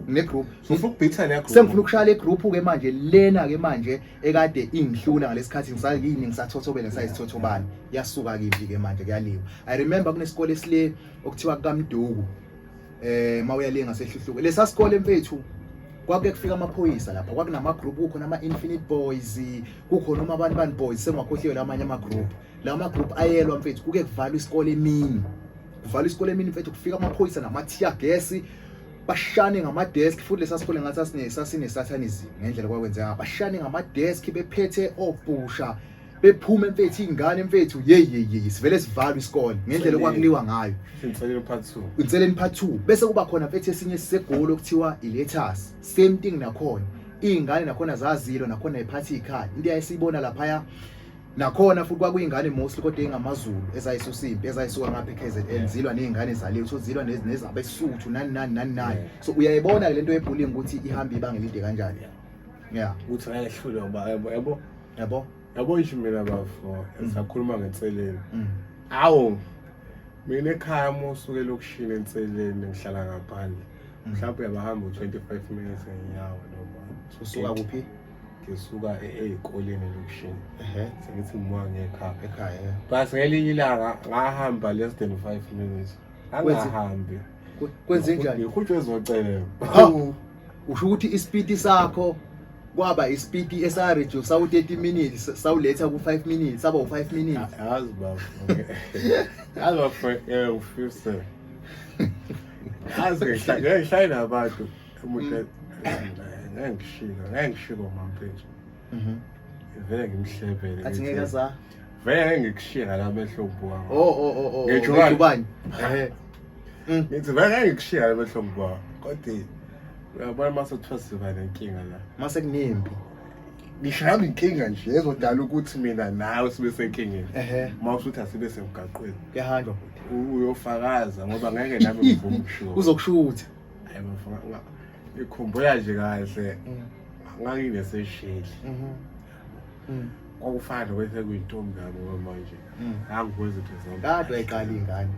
negroup sengifuna ukushaya le group ke manje lena ke manje ekade ingihlula ngalesikhathi ngisathothobela ngisayisithothobana, yasuka kipi ke manje kuyaliwa. I remember kunesikole esile okuthiwa kaMduku, mawuyalinga sehluhluko lesa sikole mfethu, kwake kufika amaphoyisa lapha, kwakunama group, kukhona ama Infinite Boys, kukhona uma bani boys, sengwakhohliwe lamanye ama group. Lama group ayelwa mfethu, kuke kuvalwa isikole emini, mfethu, kufika amaphoyisa nama tear gas, bashane ngama desk, futhi lesa sikole ngathi sasine satanism ngendlela kwakwenzeka, bashane ngama desk bephethe obhusha, bephume mfethu ingane mfethu, sivele sivalwe isikole ngendlela kwakuliwa ngayo. Inseleni part 2 bese kuba khona mfethu esinye sisegoli okuthiwa iLetters, same thing nakhona ingane nakhona zazilo, nakhona iphathi ikhaya, into ayisibona lapha nakhona futhi kwakuyingane mostly kodwa engamaZulu ezayisusimpi ezayisuka ngapha eKZN, zilwa nezingane zaleyo, so zilwa nezabesuthu nani. So uyayibona lento ye-bullying ukuthi ihamba ibanga elide kanjani. Uthi ayehlule ngoba yabo nje mina bafo esakhuluma ngenseleni. Awu mina ekhaya mosuke lokushina enseleni ngihlala ngaphandle, mhlawumbe yabahamba 25 minutes ngenyawo noma. Usuka kuphi? Ngisuka ezikoleni lokushini. Sengithi ngimuka ngekhaya. Base ngelinye ilanga ngahamba less than 5 minutes. Angahambi. Kwenze njani? Ngikhutshwe ezocela. Usho ukuthi ispeed sakho kwaba ispeed esareduce sawu 30 minutes, sawuletha ku 5 minutes, saba u5 minutes. Yazi bafo ufuse. Yazi ngihlala nabantu umuntu ngangishilo mampethu. Vele ngimhlebele. Athi ngeke za. Vele ngikushiya la mehlombo wami. Ngitsho bani? Ngithi vele ngikushiya la mehlombo wami. Kodwa uyabona mase kuthiwa siba nenkinga la. Mase kunempi. Ngishaya inkinga nje ezodala ukuthi mina nawe sibe senkingeni. Mawusuthi asibe semgaqweni. Kuyahanjwa futhi. Uyofakaza ngoba ngeke nami ngivume ukushuka. Uzokushutha. Hayi bafaka. Ikhumbula nje kahle. Nganginesesheli. Kwakufana kwethe kuyintombi yami manje. Angikwazi ukuthi zonke. Kade wayiqala ingane.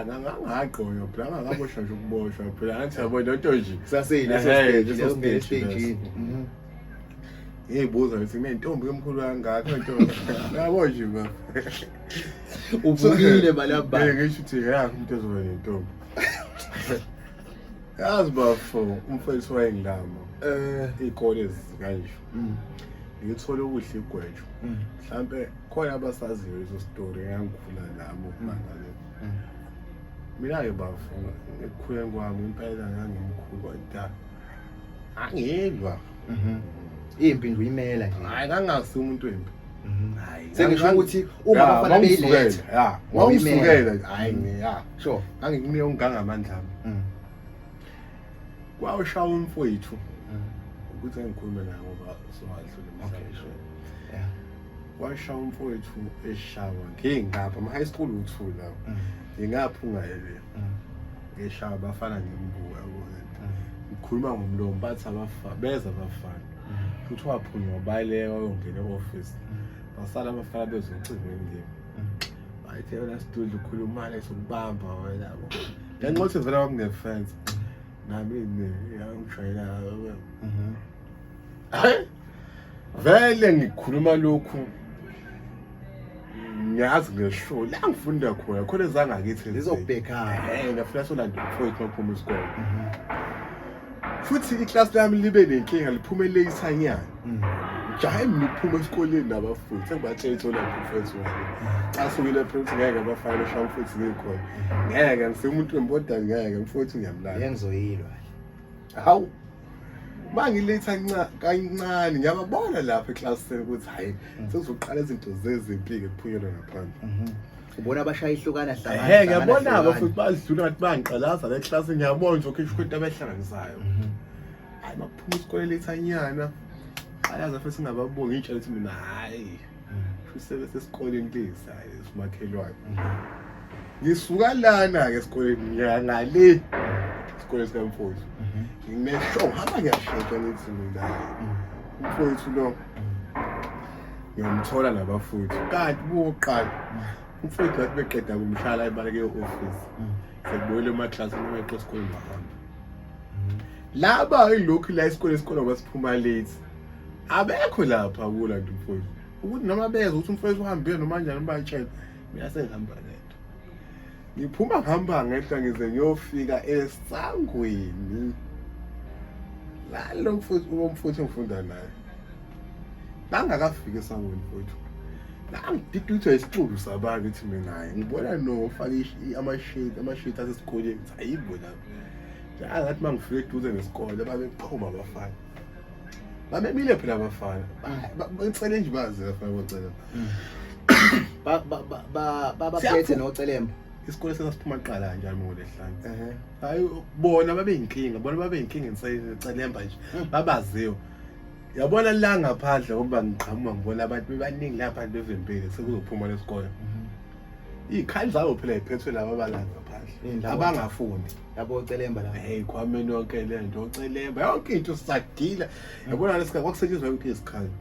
Ngangaqoyo phela ngaboshwa nje ukuboshwa phela ngathi yabona into nje leso stage. Buza ngithi nentombi emkhulu kangaka into. Yabo nje ba. Ubukile balaba. Ngisho ukuthi yakho umuntu ezoba nentombi. Yazi bafo umfowethu wayengilama ikole kanje. Ngithola ukuhle igwejo. Mhlambe khona abasaziyo izo story yangikhula nami ukumangala. Mina ke bafo ekukhuleni kwami impela ngangimkhulu kodwa angilwa. Impi nje uyimela nje. Hayi ngangasi umuntu empi. Hayi sengisho ukuthi uma bafana beyiletha wawusukela hayi sure ngangikunika ungangamandla ami. Kwawushawa umfowethu ukuthi ngikhulume naye ngoba sowadlula emhlabeni. Washawa umfowethu eshawa ngingapha high school uthula ngingaphunga ele ngeshawa bafana nembuka ngikhuluma ngomlomo bathi beza abafana futhi waphunywa bayileka wayongena e-office basala abafana bezocingweni ngimi ayithe yona sidudla ukhuluma lesokubamba wena yabo ngenxa vele wakungefence nami ngiyangishayela vele ngikhuluma lokhu ngiyazi ngeshow la ngifunda khona ezangakithi lizobhekana ngafuna solanda umfowethu waphuma isikole futhi iclass lami libe nenkinga liphumelele isanyana jahe ngiphuma esikoleni nabafundi sengibatshela ithola umfowethu wami xa sukile prince ngeke abafana shawu futhi ngikhona ngeke ngisumuntu emboda ngeke mfowethu ngiyamlanda yengizoyilwa hawu Mangiletha kancane ngiyababona lapha eclassini ukuthi hayi sekuzoqala izinto zezempilo kuphunyelwe ngaphandle. Ubona abashaya ihlukana hlangana. Ngiyabona abafuthi bazidlula ngathi bangiqalaza le class ngiyabona nje ukhisha ukuthi abahlanganisayo. Hayi makuphuma isikole lethanyana. Ayaza futhi ngababonga itshela ukuthi mina hayi kusebe sesikoleni lesi hayi simakhelwane. Ngisuka lana ke esikoleni ngale isikole sikamfowethu. Ngineshow hamba ngiyasheka ngithi mina umfowethu lo ngiyamthola nabafuthi kanti buqala umfowethu wathi beqeda kumshala ibaleke e-office sekubuyele emaklasi noma esikoleni bahamba laba ilokhu la isikole basiphuma late abekho lapha kula nto umfowethu ukuthi noma beza ukuthi umfowethu uhambe noma kanjani bayitshela mina sengihamba lento ngiphuma ngihamba ngehla ngize ngiyofika esangweni lo mfowethu ngifunda naye bangakafika esangweni mfowethu ngididutha isixuku sabantu ukuthi mina naye ngibona no ufake amashiti asesikoleni ayibo lapha ngathi mangifike eduze nesikole babephuma abafana babemile phela abafana bacele nje bazi abafana bocela baphethe nocelemba isikole sesiphuma qala njalo ngoLesihlanu hayi bona babeyinkinga encelemba nje babaziwe yabona la ngaphandle ngoba ngiqhamuka ngibona abantu bebaningi lapha bevempile sekuzophuma lesikole ikhali zabo phela iphethwe laba abalanga ngaphandle abangafundi yabo ocelemba la kwameni yonke le nto ocelemba yonke into sisadila yabona lesikhathi kwakusetshenziswa yonke isikhathi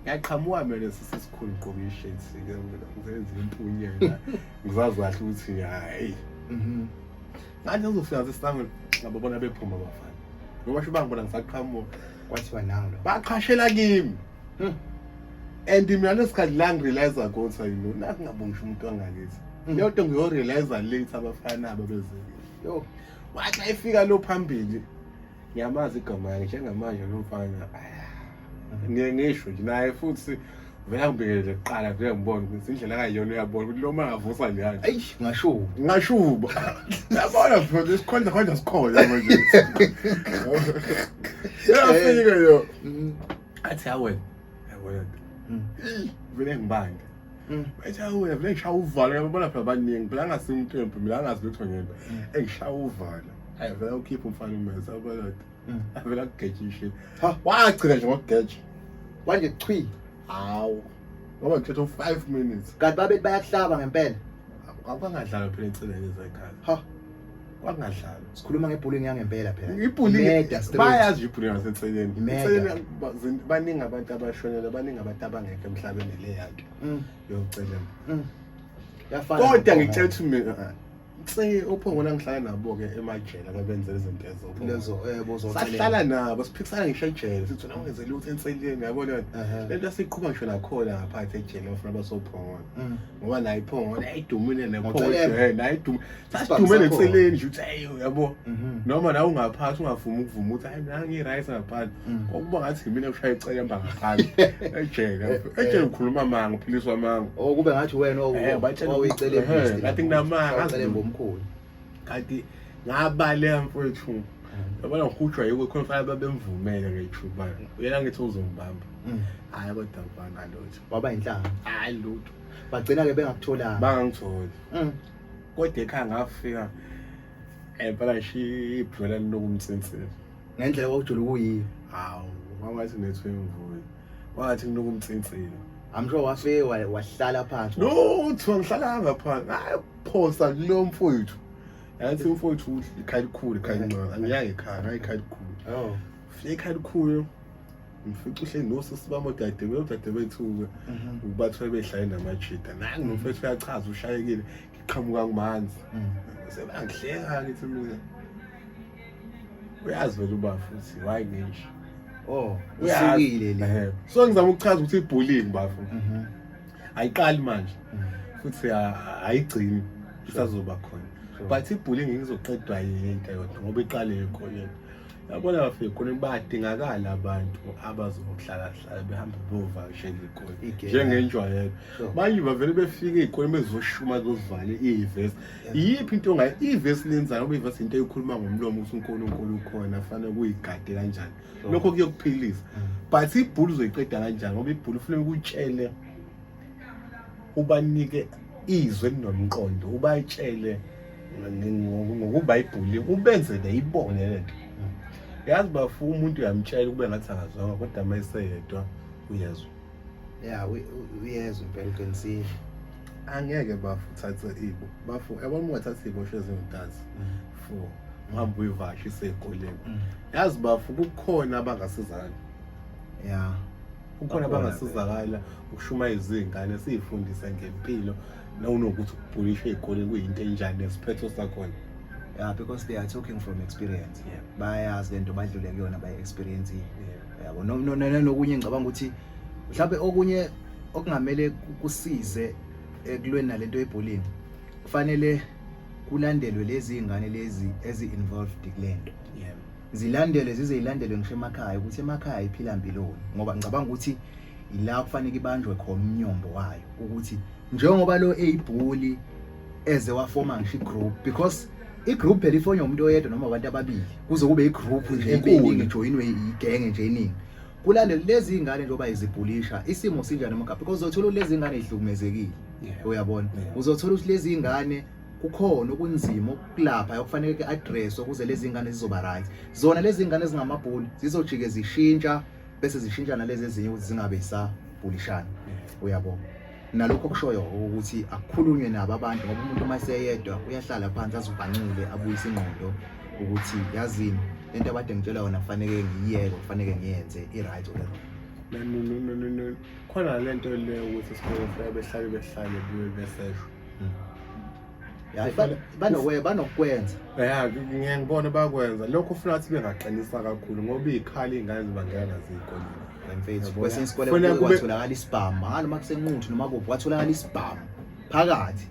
ngiyaqhamuka mina sisikhulu ngqoka isheti ke ngizenza impunyela ngizazi kahle ukuthi hayi ngathi ngizofika sesangweni ngababona bephuma abafana ngoba basho bangibona ngisaqhamuka kwathiwa nangu baqhashela kimi and mina lesikhathi la ngirealize ukuthi yini naku ngabongisha umuntu wangakithi leyo nto ngiyorealize late abafana ababezile yo wathi ayifika lo phambili ngiyamazi igama yakhe njengamanje lo mfana ngisho nje naye futhi vela ngibekele kuqala vele ngibona ukuthi indlela kayiyona uyabona ukuthi lo mangavusa liyani ayish ngashuba yabona futhi isikhona khona sikhona manje yafika yo athi awena yabona vele ngibanga bathi awena vele ngishaya uvala yabona phela abaningi phela ngasimthembu mina angazi lutho ngento engishaya uvala hayi vele ukhipha umfana umesa yabona avela kugetshishile wagcina nje ngokugeja manje chwi hawu ngoba ngithethe 5 minutes kanti babethi bayakuhlaba ngempela akangadlala phela enseleni ezakhaya wangadlala sikhuluma ngebullying yangempela phela ibullying bayazi ibullying yasenseleni enseleni baningi abantu abashonela baningi abantu abangekho emhlabeni le yakhe yocelemba yafana kodwa ngitshela ukuthi mina uphongona ngihlala nabo ke emajele abenzela izinto lezo sahlala nabo siphikisana ngisho ejele sithi noma ngenzela ukuthi enseleni yabona lento siqhubha ngisho nakhona ngaphathi ejele bafuna basophongona ngoba nayi iphongona ayidumile nephongona nayi idumile sasidumile enseleni nje uthi hey yabo noma nawe ungaphathi ungavuma ukuvuma uthi hayi mina ngiright ngaphansi okuba ngathi mina ushaya icelemba ngaphansi ejele ukhuluma manga uphiliswa manga kube ngathi wena owicelemba ngathi nginamanga omkhulu kanti ngabale mfowethu yabona ngihujwa yiko khona fanele babemvumele ngethuba uyena ngithi uzongibamba hayi kodwa mfana lutho waba inhlanga hayi lutho bagcina ke bengakutholanga bangangitholi kodwa ekhaya ngafika phela ibhwela linokumtsinsela ngendlela okujula ukuyiyo hawu ngathi nethwe imvuyo wathi kunokumtsinsela amsho wafike wahlala phansi lutho ngihlala ngaphansi hayi phosa kulo mfowethu yathi umfowethu ikhaya likhulu ekhaya lincane angiyanga ekhaya ngayikhaya likhulu fike ekhaya likhulu mfica uhleli nosisi bami odade bethu ukubathwele behlale namajida nangi nomfowethu uyachaza ushayekile ngiqhamuka kumanzi sebangihleka ngithi mina uyazi vele uba futhi why ngisho usukile le so ngizama ukuchaza ukuthi ibullying bafu ayiqali manje futhi ayigcini isazoba khona but ibullying ngizoqedwa yinto yodwa ngoba iqale ekhona yabona bafike khona bayadingakala abantu abazohlala behamba bovakashela iy'kole njengenjwayelo. Manje bavele befike iy'kole bezoshuma zozivala iy'vesi. Iyiphi into ivesi lenzayo ngoba ivesi into eyikhuluma ngomlomo ukuthi uNkulunkulu ukhona fanele kuyigade kanjani. Lokho kuyokuphilisa. But ibhulu uzoyiqeda kanjani ngoba ibhulu kufanele ukutshele ubanike izwe elinomqondo, ubayitshele ngokuBhayibheli ubenzele ibone lento. Yazi bafu umuntu uyamtshela kube ngathi akazwanga kodwa mayiseyedwa uyezwa. Yeah, uyezwa impela uqinisile. Angeke bafu uthathe ibo. Bafu yabona ungathatha ibo shezi ngidazi. For ngihamba uyivasha isekoleni. Yazi bafu kukhona abangasizakala. Yeah. Kukhona abangasizakala ukushuma izingane siyifundisa ngempilo nokuthi ukubhulisha ezikoleni kuyinto enjani nesiphetho sakhona. Yeah, because they are talking from experience. Yeah. Bayazi lento badlule kuyona by experience. Yabo nokunye ngicabanga ukuthi mhlawumbe okunye okungamele kusize ekulweni nalento yebholini kufanele kulandelwe lezi ingane lezi ezi-involved kulento. Yeah. Zilandelwe zilandelwe ngisho emakhaya ukuthi emakhaya iphila impiloni ngoba ngicabanga ukuthi ila kufanele ibanjwe khona umnyombo wayo ukuthi njengoba lo eyibhuli eze wafoma ngisho igroup because igroup elifonye umuntu oyedwa noma abantu ababili kuze kube igroup nje ebeningi ejoinwe igenge nje eningi kulandela lezi ingane njengoba izibhulisha isimo sinjani emakhaya because uzothola lezi ingane ezihlukumezekile uyabona uzothola ukuthi lezi ingane kukhona okunzima okulapha okufanele ke address ukuze lezi ingane zizoba right zona lezi ingane ezingamabhuli zizojike zishintsha bese zishintsha nalezi ezinye ukuthi zingabe isabhulishana uyabona nalokho kushoyo ukuthi akukhulunywe nabo abantu ngoba umuntu mayiseyedwa uyahlala phansi azibhanqile abuyise ingqondo ukuthi yazini lento abade ngitshela yona kufanele ngiyiyeke kufanele ngiyenze i-right or no khona lento leyo ukuthi isikole behlale buye beseshwa. Yeah, banokwenza. Yeah, ngiyangibona bakwenza lokho ufuna ukuthi bengaqinisa kakhulu ngoba izikhali izingane zibangela nazikoleni. Mfethu kwesinye isikole kwatholakala isibhamu noma kusenquthu noma kuphi kwatholakala isibhamu phakathi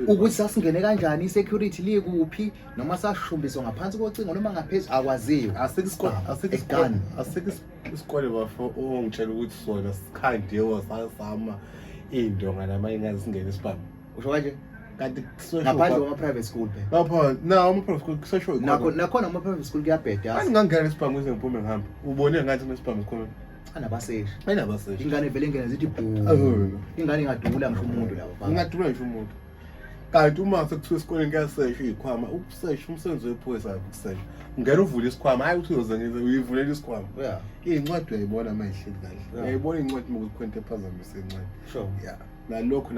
ukuthi sasingene kanjani isecurity likuphi noma sashumbiswa ngaphansi kocingo noma ngaphezulu akwaziyo asikho isikole bafo ongitshela ukuthi sona sikhandiwe sasama indonga namayingazi singene isibhamu usho kanje kanti ngaphandle kwama private school phela lapha ama private school kusesho nakhona ama private school kuyabheda yazi ngangena isibhamu kuze ngiphume ngihamba ubone ngathi nesibhamu khona anabaseshi ingane vele ingene zithi bhu ingane ingadula ngisho umuntu lapha ingadula ngisho umuntu kanti uma sekuthiwa esikoleni kuyasesha izikhwama ukusesha umsebenzi wephoyisa ukusesha ungena uvule isikhwama hayi ukuthi uyozenza uyivulela isikhwama izincwadi uyayibona mayihleli kahle uyayibona incwadi mokukhwente ephazamise incwadi yeah nalokho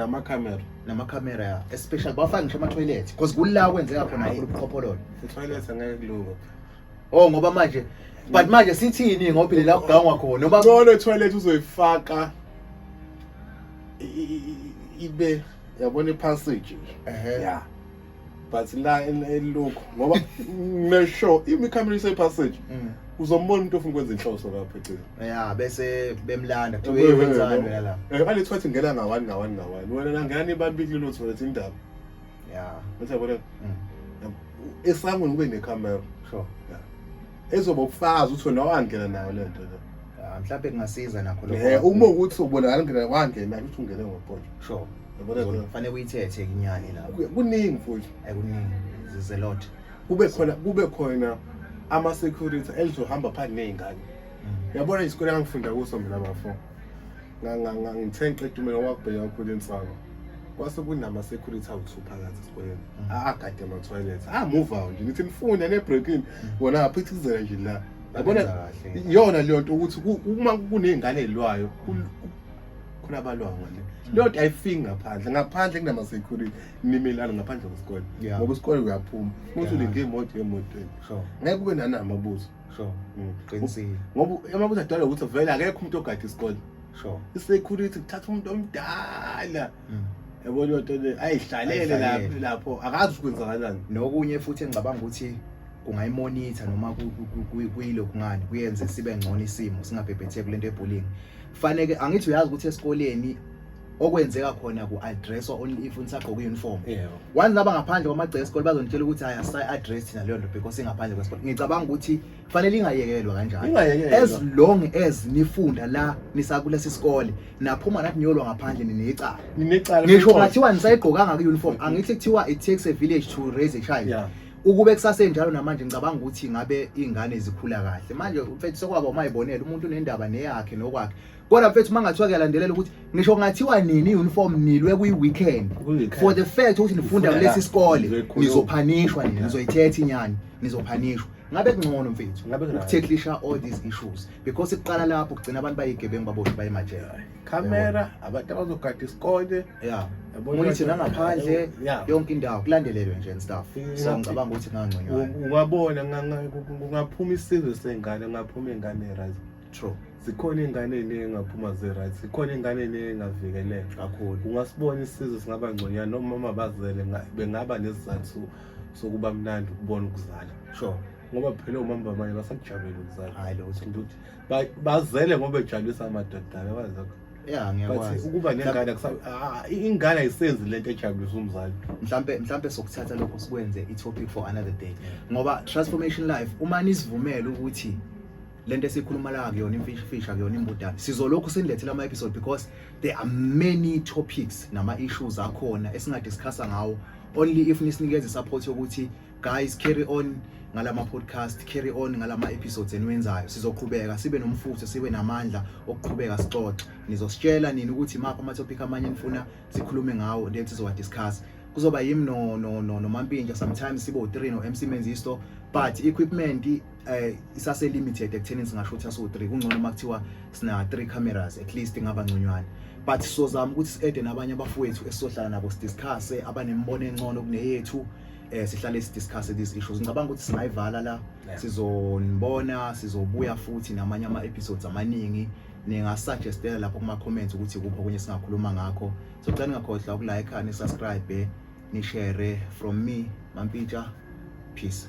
namakhamera especially bafaka ngisho ama toilet because kula kwenzeka khona iqhophololo toilet angeke kulunga ngoba manje but manje sithini ngoba la kugangwa khona ngoba ngone toilet uzoyifaka ibe yabona ipassage yeah but la elokho ngoba neshow imikhamera isepassage uzombona umuntu ofuna ukwenza inhloso lapha eceleni bese bemlanda kuthiwe wenzani la bale thothi ngela ngawani wena nangani ibambili lo toilet indaba uyabona esangweni kube necamera ezoba ubufazi uthi wena wangena nayo lento mhlawumbe kungasiza nakho lokho uma ukuthi ubonakala ngena wangena ukuthi ungene ngophonje yabona kufanele uyithethe inyani la kuningi futhi kuningi zize lot kube khona ama security elizohamba phansi nezingane yabona isikole engifunda kuso mina bafo ngithenqe etumela wakubheka kakhulu insana kwase kunama security awu2 phakathi esikoleni agade ama toilets move out nje nithi nifunde ne break in wona aphithizela nje la yabona iyona leyo nto ukuthi uma kunezingane ezilwayo khona abalwa ngale lot ayifiki ngaphandle kunama security nimelana ngaphandle kwesikole ngoba isikole uyaphuma umuntu ulinge emotweni ngeke kube nanamabuzo qinisile ngoba amabuzo adala ukuthi vele akekho umuntu ogada isikole isecurity kuthatha umuntu omdala yabona into le ayihlalele lapho akazi ukwenzakalani nokunye futhi engicabanga ukuthi kungayimonitha noma kuyilokhu ngani kuyenze sibe ngcono isimo singabhebhetheki lento ebullying kufanele angithi uyazi ukuthi esikoleni okwenzeka khona ku-addresswa only if unisagqoka i-uniform. Yebo. Once naba ngaphandle kwamagceke esikole bazonitshela ukuthi hayi asayi-address thina leyo nto because ingaphandle kwesikole. Ngicabanga ukuthi kufanele ingayekelwa kanjalo. Ingayekelwa. As long as nifunda la nisakulesi sikole naphuma nathi niyolwa ngaphandle ninecala. Ninecala. Ngisho ngathiwa nisayigqokanga ku-uniform angithi kuthiwa it takes a village to raise a child. Yeah. Ukube kusasenjalo namanje ngicabanga ukuthi ngabe ingane zikhula kahle. Manje mfethu sokwaba umayibonela umuntu unendaba neyakhe nokwakhe. Kodwa mfethu mangathiwa kuyalandelela ukuthi ngisho ngathiwa nini i-uniform nilwe kuyi-weekend for the fact ukuthi nifunda kulesi sikole nizophanishwa nini nizoyithetha inyani nizophanishwa. Ngabe kungcono mfethu ukutheklisha all these issues because iqala lapho kugcina abantu bayigebengu baboshwe bayemajele. Camera abantu abazogada isikole. Yeah. Monitor nangaphandle yonke indawo kulandelelwe nje and stuff. So ngicabanga ukuthi kungangconywana. Ungabona kungaphuma isizwe sengane ngaphuma ingane right. True. Zikhona ingane eningi engaphuma ze-right, zikhona ingane eningi engavikeleka kakhulu. Ungasibona isizwe singaba ngconywana noma mabazele bengaba nesizathu sokuba mnandi ukubona ukuzala. Sure. Ngoba phela omama abanye basakujabula ukuzala. Hayi lo ukuthi bazele ngoba bejabulisa amadoda yazi. Yeah, ngiyakwazi. Ukuba nengane ingane ayisenzi lento ejabulisa umzali. Mhlambe sokuthatha lokho sikwenze i-topic for another day. Ngoba transformation life uma nisivumela ukuthi lento esikhuluma la kuyona imfisha kuyona imbudane sizolokhu sendilethela ama episode because there are many topics nama issues akhona esingadiscussa ngawo only if nisinikeze support yokuthi guys carry on ngalama podcast, carry on ngalama episodes eniwenzayo. Sizoqhubeka sibe nomfutho, sibe namandla okuqhubeka sixoxe. Nizositshela nini ukuthi mapha ama topic amanye nifuna sikhulume ngawo then sizowa discuss. Kuzoba yimi no Mampintsha sometimes sibo 3 no MC Menzisto but equipment isase limited ekutheni singasho ukuthi aso 3 kungcono makuthiwa sina 3 cameras at least ngaba ngconywana but sizozama ukuthi siede nabanye abafowethu esizohlala nabo sidiscuss abanembono engcono kuneyethu sihlale sidiscuss these issues. Ngicabanga ukuthi singayivala la sizonibona sizobuya futhi namanye ama episodes amaningi ningasuggestela lapho kuma comments ukuthi kupho kunye singakhuluma ngakho. So kucela ngakhohlwa ukulike and subscribe ni share from me Mampintsha. Peace.